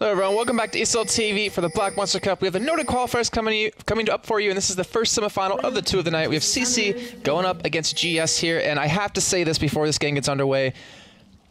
Hello everyone, welcome back to ESL TV for the Black Monster Cup. We have the Nordic Qualifiers coming up for you, and this is the first semifinal of the two of the night. We have CC going up against GS here, and I have to say this before this game gets underway.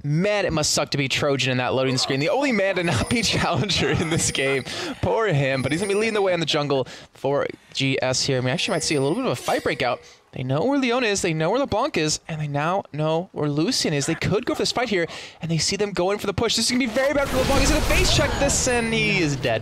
Man, it must suck to be Trojan in that loading screen. The only man to not be Challenger in this game. Poor him, but he's going to be leading the way in the jungle for GS here. We actually might see a little bit of a fight break out. They know where Leon is, they know where LeBlanc is, and they now know where Lucian is. They could go for this fight here, and they see them going for the push. This is going to be very bad for LeBlanc. He's going to face check this, and he is dead.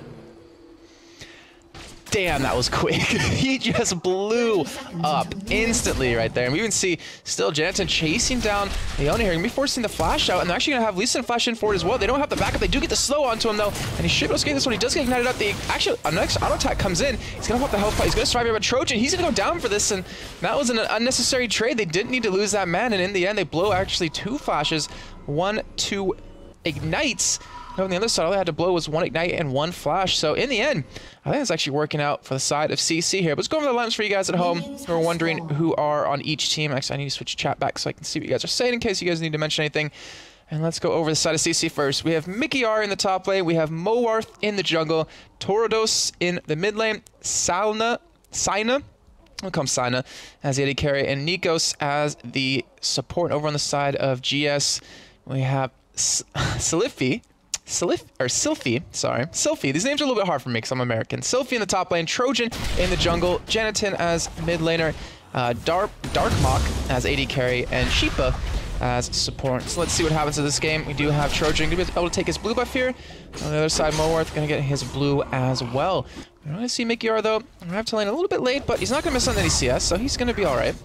Damn, that was quick. He just blew up instantly right there. And we even see still Janatan chasing down Leona here. Going to be forcing the flash out, and they're actually going to have Lucian flash in for it as well. They don't have the backup. They do get the slow onto him, though, and he should be able to escape this one. He does get ignited up. Actually, a next auto attack comes in. He's going to pop the health fight. He's going to survive here, but Trojan, he's going to go down for this, and that was an unnecessary trade. They didn't need to lose that man, and in the end, they blow actually 2 flashes. 1, 2 ignites. On the other side, all they had to blow was 1 ignite and 1 flash. So in the end, I think it's actually working out for the side of CC here. But let's go over the lineups for you guys at home who are wondering who are on each team. Actually, I need to switch chat back so I can see what you guys are saying in case you guys need to mention anything. And let's go over the side of CC first. We have Mickey R in the top lane. We have Mowarth in the jungle. Torodos in the mid lane. Sina, we'll call him Sina as the AD carry. And Nikos as the support over on the side of GS. We have Sylphie. Sylphie. These names are a little bit hard for me because I'm American. Sylphie in the top lane, Trojan in the jungle, Janatan as mid laner, Darkmock as AD carry, and Sheepa as support. So let's see what happens in this game. We do have Trojan going to be able to take his blue buff here. On the other side, Mowarth going to get his blue as well. We don't see Mickey R though. I have to lane a little bit late, but he's not going to miss on any CS, so he's going to be alright.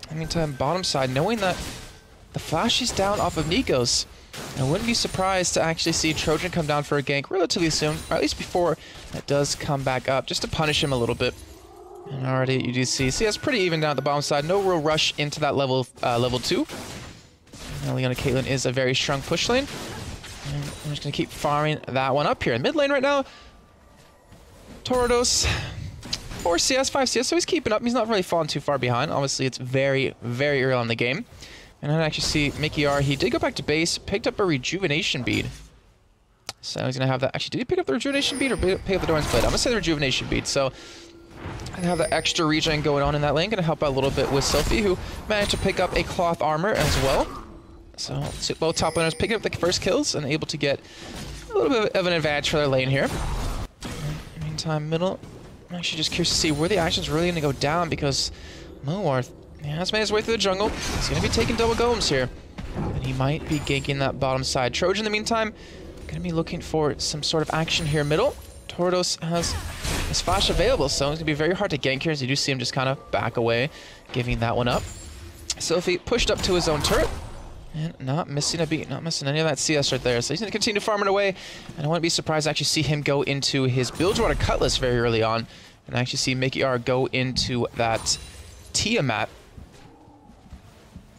In the meantime, bottom side, knowing that the flash is down off of Nikos, I wouldn't be surprised to actually see Trojan come down for a gank relatively soon, or at least before it does come back up, just to punish him a little bit. And already you do see CS pretty even down at the bottom side. No real rush into that level 2. And Leona Caitlyn is a very strong push lane. And I'm just going to keep farming that one up here. In mid lane right now, Torodos, 4 CS, 5 CS, so he's keeping up. He's not really falling too far behind. Obviously, it's very, very early on in the game. And I actually see Mickey R, he did go back to base, picked up a rejuvenation bead. So he's going to have that. Actually, did he pick up the rejuvenation bead or pick up the Doran's Blade? I'm going to say the rejuvenation bead. So I have the extra regen going on in that lane. Going to help out a little bit with Sylphie, who managed to pick up a cloth armor as well. So both top laners picking up the first kills and able to get a little bit of an advantage for their lane here. In the meantime, middle, I'm actually just curious to see where the action's really going to go down because Mowarth, he has made his way through the jungle. He's going to be taking double golems here. And he might be ganking that bottom side. Trojan, in the meantime, going to be looking for some sort of action here middle. Torodos has his flash available, so it's going to be very hard to gank here, as you do see him just kind of back away, giving that one up. Sylphie pushed up to his own turret, and not missing a beat, not missing any of that CS right there. So he's going to continue farming away, and I wouldn't be surprised to actually see him go into his Bilgewater Cutlass very early on, and actually see Mickey R go into that Tiamat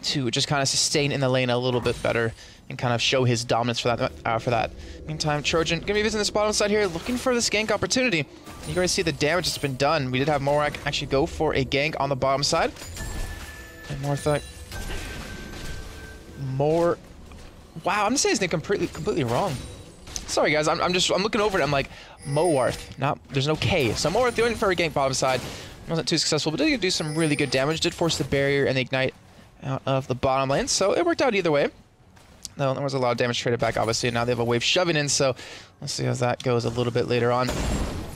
to just kind of sustain in the lane a little bit better and kind of show his dominance for that. Meantime, Trojan going to be visiting this bottom side here, looking for this gank opportunity. You guys see the damage that's been done. We did have Morak actually go for a gank on the bottom side. And wow, I'm saying his name completely wrong. Sorry guys, I'm looking over it. I'm like Mowarth. There's no K. So Mowarth going for a gank bottom side. Wasn't too successful, but did do some really good damage. Did force the barrier and the ignite out of the bottom lane, so it worked out either way. Though there was a lot of damage traded back, obviously, and now they have a wave shoving in, so let's see how that goes a little bit later on.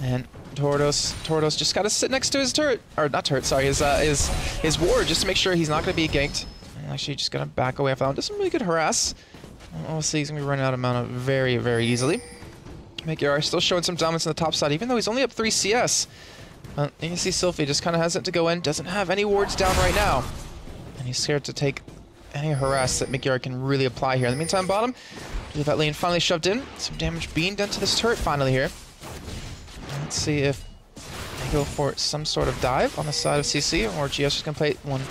And Torodos just got to sit next to his turret, or not turret, sorry, his ward, just to make sure he's not going to be ganked. And actually just going to back away off that one. Does some really good harass. Obviously, he's going to be running out of mana very, very easily. Mickey R still showing some dominance on the top side, even though he's only up 3 CS. You can see Sylphie just kind of hesitant to go in, doesn't have any wards down right now. And he's scared to take any harass that Mickey R can really apply here. In the meantime, bottom, that lane finally shoved in. Some damage being done to this turret finally here. Let's see if they go for some sort of dive on the side of CC, or GS just going to play one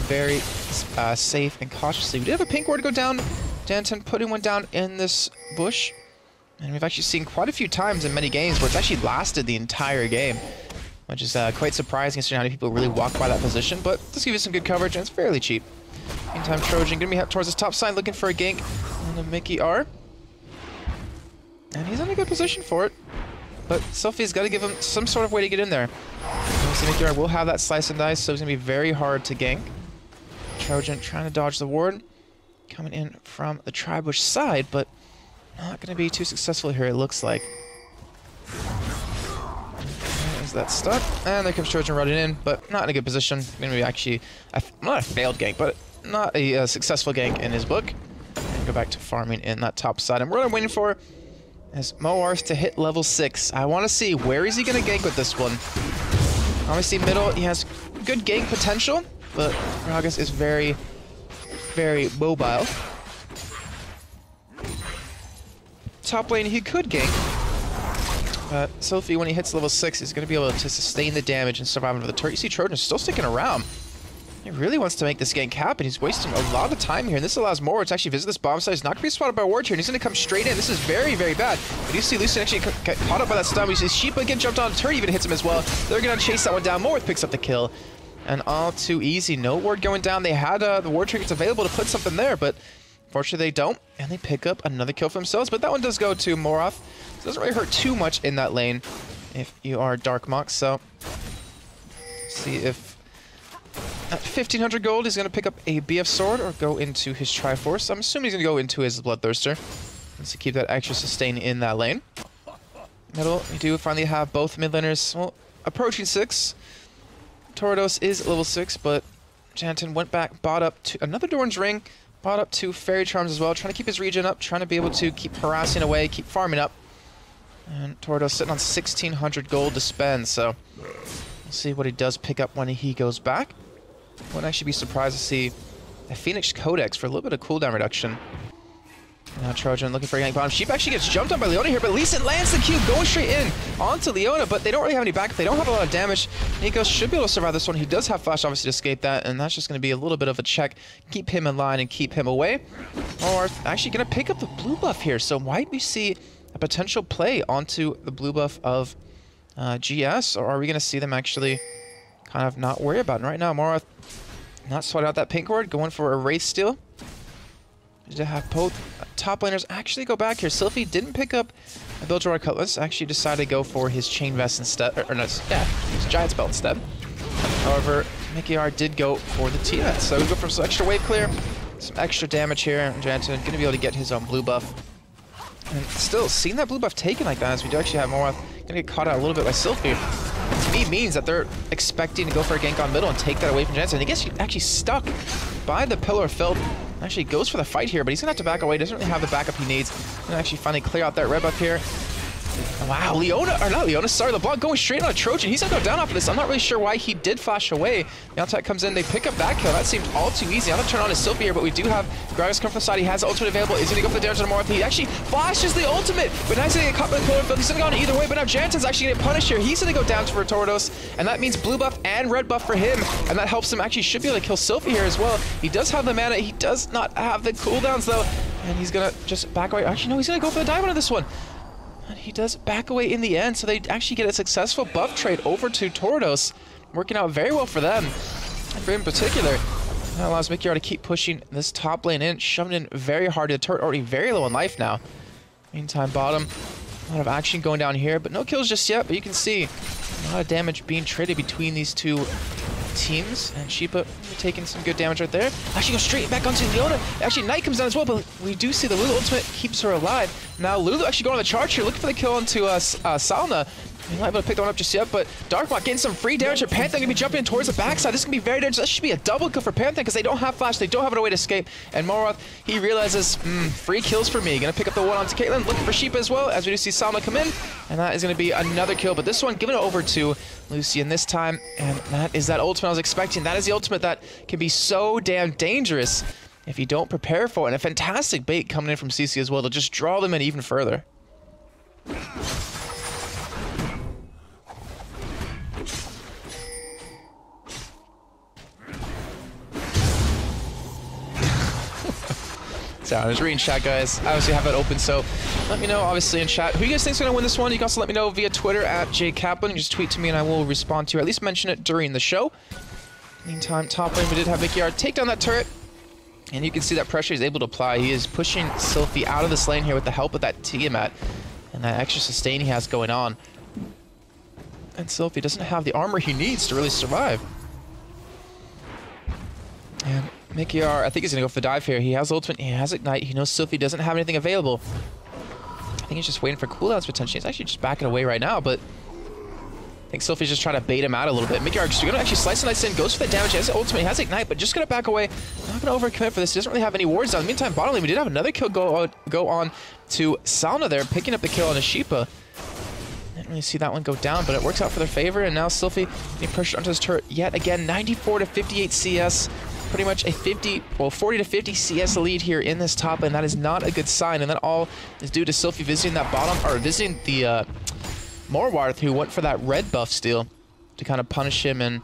very safe and cautiously. We did have a pink ward go down. Danton putting one down in this bush. And we've actually seen quite a few times in many games where it's actually lasted the entire game, which is quite surprising considering how many people really walk by that position, but this gives you some good coverage and it's fairly cheap. Meantime, Trojan going to be towards his top side looking for a gank on the Mickey R. And he's in a good position for it. But Sophie's got to give him some sort of way to get in there. Mickey will have that slice and dice, so it's going to be very hard to gank. Trojan trying to dodge the ward. Coming in from the Tribush side, but not going to be too successful here, it looks like. There's that stuck. And there comes Trojan running in, but not in a good position. Going to be actually, not a failed gank, but not a successful gank in his book. And go back to farming in that top side. And what I'm waiting for is Moarth to hit level 6. I want to see where is he going to gank with this one. Obviously middle, he has good gank potential, but Gragas is very, very mobile. Top lane, he could gank. But Sophie, when he hits level 6, is going to be able to sustain the damage and survive under the turret. You see Trojan still sticking around. He really wants to make this gank happen. He's wasting a lot of time here, and this allows Moore to actually visit this bomb site. He's not going to be spotted by Ward here, and he's going to come straight in. This is very, very bad. But you see Lucian actually get caught up by that stun. You see Sheepa get jumped on. Turret even hits him as well. They're going to chase that one down. Moore picks up the kill. And all too easy. No ward going down. They had the ward trinkets available to put something there, but unfortunately they don't. And they pick up another kill for themselves, but that one does go to Moroth. It doesn't really hurt too much in that lane if you are Dark Monk. So see if at 1500 gold he's going to pick up a BF sword or go into his Triforce. I'm assuming he's going to go into his Bloodthirster to keep that extra sustain in that lane. Middle, we do finally have both mid laners, well, approaching 6. Tordos is level 6, but Janton went back, bought up to another Doran's Ring, bought up 2 Fairy Charms as well, trying to keep his regen up, trying to be able to keep harassing away, keep farming up. And Tordos sitting on 1600 gold to spend, so we'll see what he does pick up when he goes back. Wouldn't actually be surprised to see a Phoenix Codex for a little bit of cooldown reduction. Now Trojan looking for a gank bottom. Sheep actually gets jumped on by Leona here, but Lee Sin lands the Q, going straight in onto Leona, but they don't really have any backup. They don't have a lot of damage. Nico should be able to survive this one. He does have flash, obviously, to escape that, and that's just going to be a little bit of a check. Keep him in line and keep him away. Moarth actually going to pick up the blue buff here, so might we see a potential play onto the blue buff of GS, or are we going to see them actually kind of not worry about it? Right now, Moarth not sweating out that pink ward, going for a Wraith Steal. To have both top laners actually go back here. Sylphie didn't pick up a Bilgewater Cutlass, actually decided to go for his Chain Vest instead, or no, yeah, his Giant's Belt instead. However, Mickey R did go for the T-Net, so we go for some extra wave clear, some extra damage here, and Janton gonna be able to get his own blue buff. And still, seeing that blue buff taken like that, as we do actually have Morath gonna get caught out a little bit by Sylphie, to me means that they're expecting to go for a gank on middle and take that away from Janton. And he gets actually stuck by the Pillar of Filth. Actually goes for the fight here, but he's gonna have to back away. Doesn't really have the backup he needs. Gonna actually finally clear out that red buff here. Wow, Leona, or not Leona, sorry, LeBlanc going straight on a Trojan. He's gonna go down off of this. I'm not really sure why he did flash away. The attack comes in, they pick up that kill. That seemed all too easy. I'm gonna turn on his Sylphie here, but we do have Gragas come from the side. He has the ultimate available. He's gonna go for the damage on the Morath. He actually flashes the ultimate, but now he's gonna get caught by the Pillar of Filth. He's gonna go on either way, but now Janton's actually gonna get punished here. He's gonna go down for Tordos, and that means blue buff and red buff for him, and that helps him actually should be able to kill Sylphie here as well. He does have the mana. He does not have the cooldowns though, and he's gonna just back away. Actually, no, he's gonna go for the diamond on this one. He does back away in the end, so they actually get a successful buff trade over to Tordos, working out very well for them, and for him in particular. That allows Mickey R to keep pushing this top lane in, shoving in very hard. The turret already very low in life now. Meantime, bottom, a lot of action going down here, but no kills just yet, but you can see a lot of damage being traded between these two teams, and Sheepa taking some good damage right there. Actually goes straight back onto Leona. Actually, Knight comes down as well, but we do see the Lulu ultimate keeps her alive. Now Lulu actually going on the charge here, looking for the kill onto Salna. He's not able to pick that one up just yet, but Darkbot getting some free damage. Panther gonna be jumping in towards the backside. This is gonna be very dangerous. That should be a double kill for Panther because they don't have flash, they don't have a way to escape. And Morath, he realizes, free kills for me. Gonna pick up the one onto Caitlyn, looking for Sheepa as well, as we do see Salma come in. And that is gonna be another kill, but this one giving it over to Lucian this time. And that is that ultimate I was expecting. That is the ultimate that can be so damn dangerous if you don't prepare for it. And a fantastic bait coming in from CC as well to just draw them in even further. So I was reading chat, guys. I obviously have that open, so let me know, obviously, in chat. Who you guys think's gonna win this one? You can also let me know via Twitter at @JKaplan. You just tweet to me and I will respond to you, or at least mention it during the show. Meantime, top lane, we did have Mickey R take down that turret. And you can see that pressure he's able to apply. He is pushing Sylphie out of this lane here with the help of that Tiamat. and that extra sustain he has going on. And Sylphie doesn't have the armor he needs to really survive. And Mickey R, I think he's going to go for the dive here. He has ultimate, he has ignite, he knows Sylphie doesn't have anything available. I think he's just waiting for cooldowns potentially. He's actually just backing away right now, but I think Sylphie's just trying to bait him out a little bit. Mickey R is going to actually slice and dice in, goes for the damage, he has ultimate, he has ignite, but just going to back away. Not going to overcommit for this. He doesn't really have any wards down. In the meantime, bottom lane, we did have another kill go on to Salna there, picking up the kill on Ashipa. Didn't really see that one go down, but it works out for their favor, and now Sylphie being pushed onto his turret yet again. 94 to 58 CS. Pretty much a 40 to 50 CS lead here in this top lane. That is not a good sign, and that all is due to Sylphie visiting that bottom, or visiting the Morwarth, who went for that red buff steal to kind of punish him, and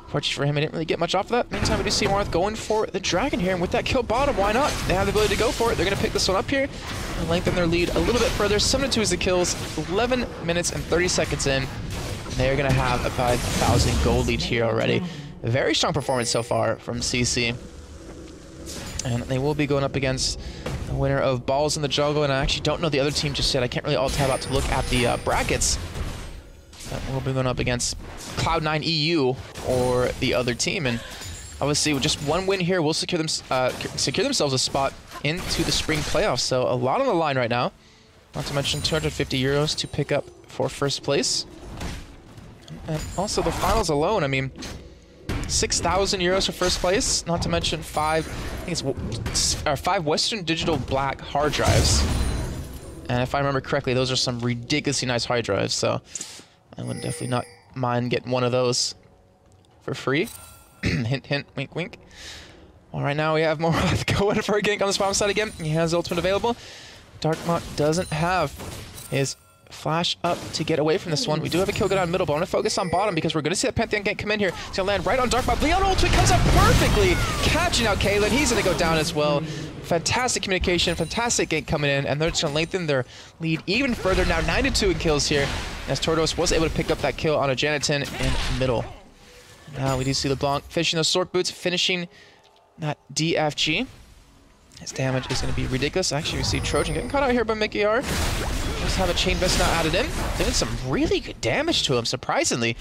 fortunately for him, he didn't really get much off of that. Meantime, we do see Morwarth going for the dragon here, and with that kill bottom, why not? They have the ability to go for it. They're going to pick this one up here and lengthen their lead a little bit further. 7-2 is the kills, 11 minutes and 30 seconds in. They're going to have a 5,000 gold lead here already. A very strong performance so far from CC. And they will be going up against the winner of Balls in the Jungle, and I actually don't know the other team just yet. I can't really alt-tab out to look at the brackets. But we'll be going up against Cloud9 EU or the other team, and obviously with just one win here will secure themselves a spot into the spring playoffs. So a lot on the line right now. Not to mention 250 euros to pick up for first place. And also the finals alone, I mean, 6,000 euros for first place, not to mention five Western Digital Black hard drives. And if I remember correctly, those are some ridiculously nice hard drives, so I would definitely not mind getting one of those for free. Hint, hint, wink, wink. Well, right now we have Morwarth going for a gank on the bottom side again. He has ultimate available. Darkmont doesn't have his flash up to get away from this one. We do have a kill good on middle, but I want to focus on bottom because we're going to see that Pantheon gank come in here. It's going to land right on Darkmont. Leon ultimate comes up perfectly, catching out Kaylin. He's going to go down as well. Fantastic communication, fantastic gank coming in, and they're just going to lengthen their lead even further. Now 9-2 in kills here, as Tordos was able to pick up that kill on a Janitin in middle. Now we do see LeBlanc fishing those sword boots, finishing that DFG. His damage is going to be ridiculous. Actually, we see Trojan getting caught out here by Mickey R. Just have a chain vest now added in. Doing some really good damage to him, surprisingly.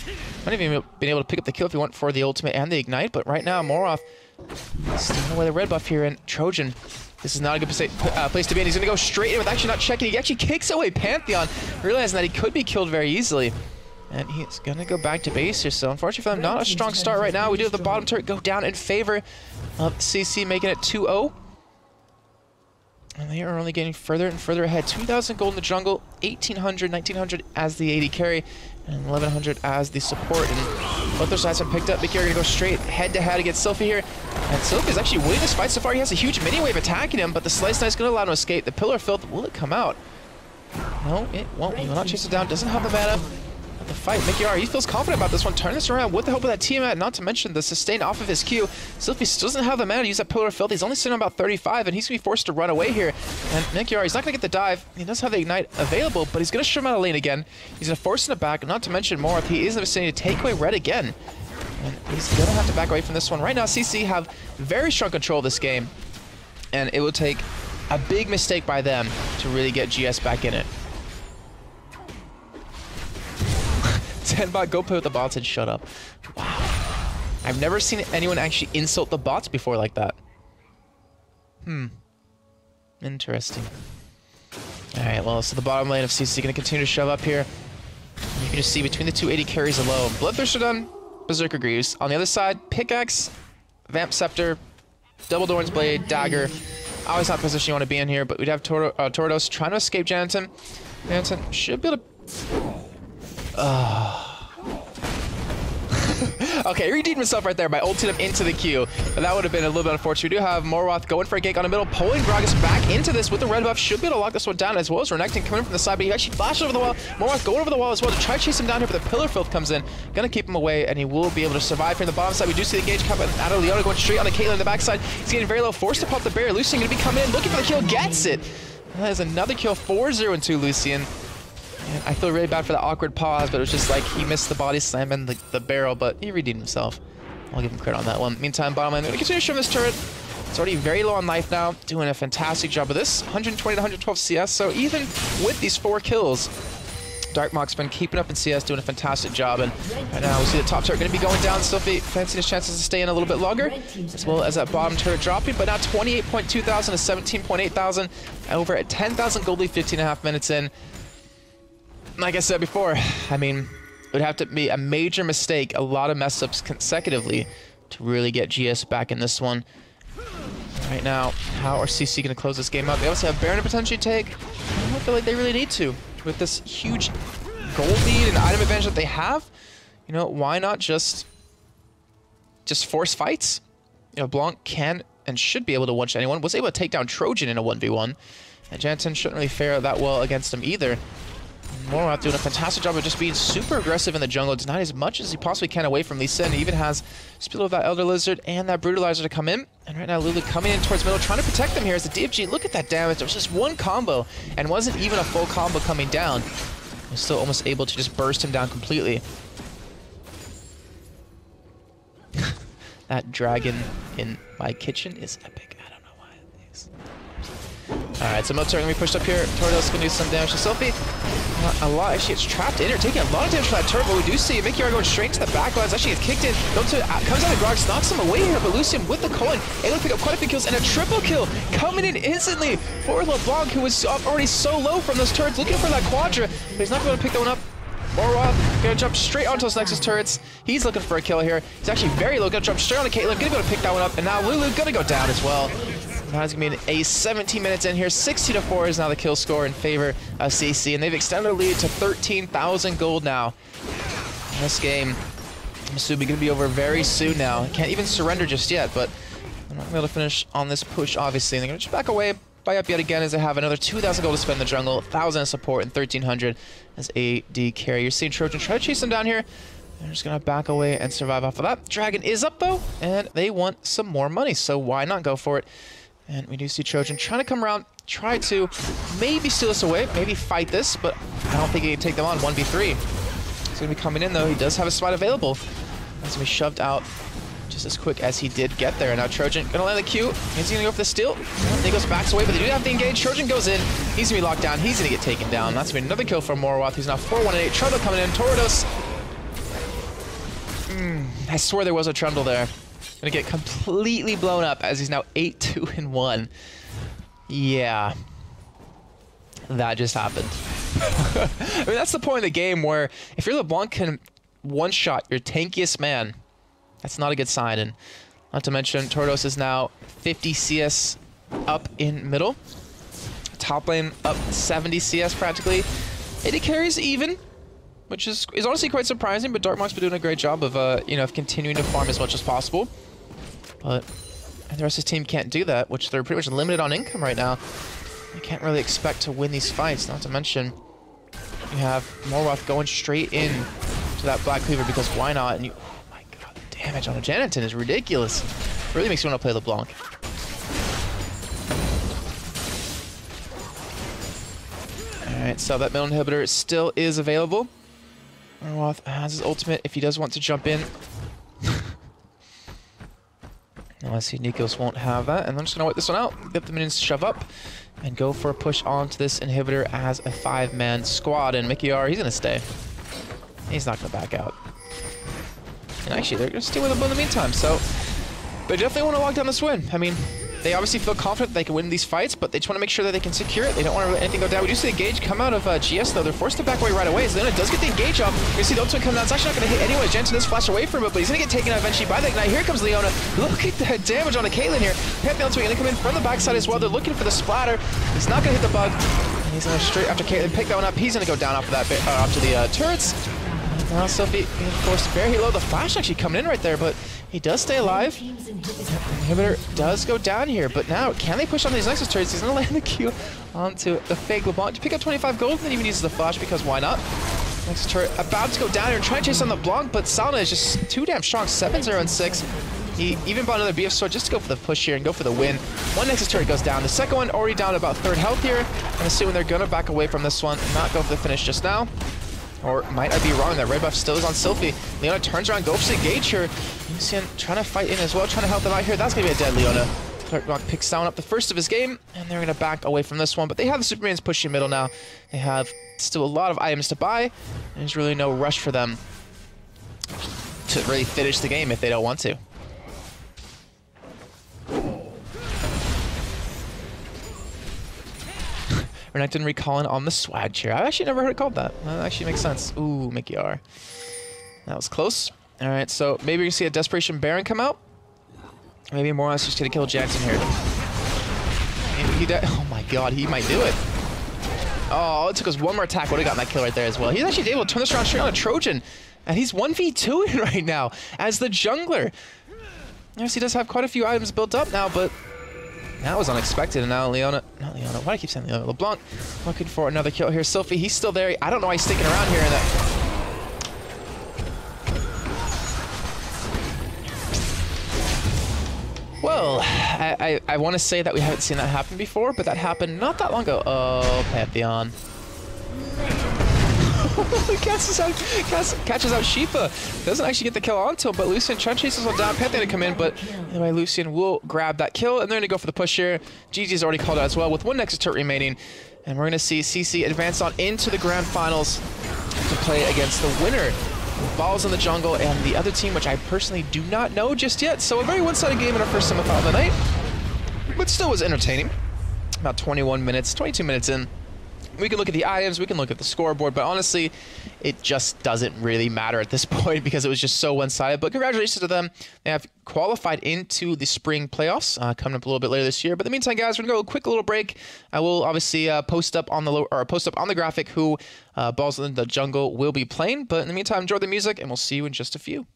Might have even been able to pick up the kill if he went for the ultimate and the ignite, but right now, Morwarth stealing away the red buff here, and Trojan, this is not a good place to be in. He's going to go straight in with actually not checking. He actually kicks away Pantheon, realizing that he could be killed very easily. And he's going to go back to base here, so unfortunately for them, not a strong start right now. We do have the bottom turret go down in favor of CC, making it 2-0. And they are only getting further and further ahead. 2,000 gold in the jungle, 1,800, 1,900 as the AD carry, and 1,100 as the support. And both their sides have picked up. Mickey are going to go straight head-to-head against Sylphie here. And Sylphie is actually winning this fight so far. He has a huge mini-wave attacking him, but the Slice Knight's going to allow him to escape. The Pillar of Filth, will it come out? No, it won't. He will not chase it down. Doesn't have the mana. The fight. Mickey R, he feels confident about this one. Turn this around with the help of that team, not to mention the sustain off of his Q. Sylphie still doesn't have the mana to use that Pillar of Filth. He's only sitting on about 35, and he's going to be forced to run away here. And Mickey R, he's not going to get the dive. He does have the ignite available, but he's going to shove him out of lane again. He's going to force him back, not to mention Morwarth. He is in the vicinity to take away red again. And he's going to have to back away from this one. Right now, CC have very strong control of this game, and it will take a big mistake by them to really get GS back in it. 10-bot, go play with the bots and shut up. Wow. I've never seen anyone actually insult the bots before like that. Interesting. Alright, well, so the bottom lane of CC going to continue to shove up here. You can just see between the two AD carries alone. Bloodthirster done, Berserker Greaves. On the other side, Pickaxe, Vamp Scepter, Double Doran's Blade, Dagger. Always not the position you want to be in here, but we'd have Tordos trying to escape Janitin. Janitin should be able to... Okay, he redeemed himself right there by ulting him into the queue. But that would have been a little bit unfortunate. We do have Morwarth going for a gank on the middle, pulling Gragas back into this with the red buff. Should be able to lock this one down, as well as Renekton coming in from the side, but he actually flashes over the wall. Morwarth going over the wall as well to try to chase him down here, but the Pillar Filth comes in. Gonna keep him away, and he will be able to survive here on the bottom side. We do see the engage coming out of Leona going straight on the Caitlyn on the backside. He's getting very low, forced to pop the barrier. Lucian gonna be coming in, looking for the kill, gets it. That is another kill, 4-0-2 Lucian. And I feel really bad for the awkward pause, but it was just like he missed the body slam and the barrel, but he redeemed himself. I'll give him credit on that one. Meantime, bottom lane, they're going to continue to shove this turret. It's already very low on life now, doing a fantastic job of this. 120 to 112 CS, so even with these 4 kills, Darkmock's been keeping up in CS, doing a fantastic job, and right now we see the top turret going to be going down. Sylphie fancying his chances to stay in a little bit longer, as well as that bottom turret dropping, but now 28.2 thousand to 17.8 thousand, over at 10,000 gold lead, 15.5 minutes in. Like I said before, I mean, it would have to be a major mistake, a lot of mess-ups consecutively to really get GS back in this one. Right now, how are CC going to close this game out? They also have Baron to potentially take. I don't feel like they really need to. With this huge gold lead and item advantage that they have, you know, why not just force fights? You know, Blanc can and should be able to one-shot anyone. Was able to take down Trojan in a 1v1. And Jansen shouldn't really fare that well against him either. Morwath doing a fantastic job of just being super aggressive in the jungle, denying as much as he possibly can away from Lee Sin. He even has Spittle of that Elder Lizard and that Brutalizer to come in. And right now Lulu coming in towards middle, trying to protect them here as the DFG. Look at that damage. There was just one combo and wasn't even a full combo coming down. Was still almost able to just burst him down completely. That dragon in my kitchen is epic. I don't know why it is. Alright, so Military gonna be pushed up here. Torto's gonna do some damage to Sylphie. A lot, actually it's trapped in her, taking a lot of damage from that turret, but we do see Mickey going straight to the backlines. Actually gets kicked in, comes out of Grox, knocks him away here, but Lucian with the Cullen, able to pick up quite a few kills, and a triple kill coming in instantly for LeBlanc, who was already so low from those turrets, looking for that Quadra, but he's not going to pick that one up. Morwath gonna jump straight onto those Nexus turrets. He's looking for a kill here. He's actually very low, gonna jump straight onto Caitlyn, gonna be able to pick that one up, and now Lulu gonna go down as well. Now it's going to be a 17 minutes in here. 60-4 is now the kill score in favor of CC, and they've extended their lead to 13,000 gold now. This game, I'm assuming, going to be over very soon now. Can't even surrender just yet, but they're not going to be able to finish on this push, obviously. And they're going to just back away, buy up yet again as they have another 2,000 gold to spend in the jungle, 1,000 support, and 1,300 as AD carry. You're seeing Trojan try to chase them down here. They're just going to back away and survive off of that. Dragon is up, though, and they want some more money, so why not go for it? And we do see Trojan trying to come around, try to maybe steal us away, maybe fight this, but I don't think he can take them on 1v3. He's going to be coming in, though. He does have a spot available. He's going to be shoved out just as quick as he did get there. Now Trojan going to land the Q. Is he going to go for the steal? He goes back away, but they do have to engage. Trojan goes in. He's going to be locked down. He's going to get taken down. That's going to be another kill from Morwath. He's now 4-1-8. Trundle coming in. Tordos. I swear there was a Trundle there. Gonna get completely blown up as he's now 8-2-1. Yeah. That just happened. I mean, that's the point of the game where if your LeBlanc can one-shot your tankiest man, that's not a good sign. And not to mention, Tordos is now 50 CS up in middle. Top lane up 70 CS practically. AD carries even, which is honestly quite surprising, but Darkmock's been doing a great job of, you know, of continuing to farm as much as possible. But the rest of the team can't do that, which they're pretty much limited on income right now. You can't really expect to win these fights, not to mention you have Morwath going straight in to that Black Cleaver because why not? And you, oh my god, the damage on a Janitin is ridiculous. Really makes you want to play LeBlanc. Alright, so that middle inhibitor still is available. Morwath has his ultimate if he does want to jump in. Now I see Nikos won't have that, and I'm just going to wait this one out. Get the minions to shove up and go for a push onto this inhibitor as a 5-man squad. And Mickey R, he's going to stay. He's not going to back out. And actually, they're going to stay with him in the meantime, so they definitely want to lock down this win. I mean, they obviously feel confident they can win these fights, but they just want to make sure that they can secure it. They don't want to let anything go down. We do see the engage come out of GS, though. They're forced to back away right away. Zelina does get the engage off. You see the ultimate come down. It's actually not going to hit anyway. Jensen does flash away from it, but he's going to get taken out eventually by the Ignite. Here comes Leona. Look at the damage on the Caitlyn here. Pet the ultimate going to come in from the backside as well. They're looking for the splatter. He's not going to hit the bug. And he's going to straight after Caitlyn pick that one up. He's going to go down off of that, off to the turrets. Now Sylphie being forced very low. The flash actually coming in right there, but he does stay alive. Inhibitor does go down here, but now can they push on these Nexus turrets? He's going to land the Q onto the fake LeBlanc to pick up 25 gold, and then even uses the flash because why not? Nexus turret about to go down here and try and chase on the LeBlanc, but Salna is just too damn strong. 7-0 and 6. He even bought another BF sword just to go for the push here and go for the win. One Nexus turret goes down. The second one already down to about 3rd health here. I'm assuming they're going to back away from this one and not go for the finish just now. Or might I be wrong? That red buff still is on Sylphie. Leona turns around, goes to engage her. Lucian trying to fight in as well, trying to help them out here. That's going to be a dead Leona. Clerk picks down up the first of his game, and they're going to back away from this one. But they have the Supermans pushing middle now. They have still a lot of items to buy, and there's really no rush for them to really finish the game if they don't want to. Renekton recalling on the swag chair. I've actually never heard it called that. That actually makes sense. Ooh, Mickey R. That was close. All right, so maybe we see a Desperation Baron come out. Maybe more or less just gonna kill Jackson here. Maybe he oh my god, he might do it. Oh, it took us one more attack. Would have gotten that kill right there as well. He's actually able to turn this around straight on a Trojan. And he's 1v2ing right now as the jungler. Yes, he does have quite a few items built up now, but that was unexpected. And now Leona, not Leona, why do I keep saying Leona? LeBlanc looking for another kill here. Sylphie, he's still there. I don't know why he's sticking around here in that. Well, I want to say that we haven't seen that happen before, but that happened not that long ago. Oh, Pantheon. catches out Shifa. Doesn't actually get the kill onto him, but Lucian trying to chase this one down. Pantheon to come in, but anyway, Lucian will grab that kill, and they're going to go for the push here. GG's already called out as well with one Nexus turret remaining, and we're going to see CC advance on into the grand finals to play against the winner. Balls in the jungle and the other team, which I personally do not know just yet. So a very one-sided game in our first semifinal of the night, but still was entertaining. About 21 minutes, 22 minutes in. We can look at the items, we can look at the scoreboard, but honestly, it just doesn't really matter at this point because it was just so one-sided. But congratulations to them. They have qualified into the spring playoffs coming up a little bit later this year. But in the meantime, guys, we're gonna go a quick little break. I will obviously post up on the graphic who Balls in the Jungle will be playing. But in the meantime, enjoy the music, and we'll see you in just a few.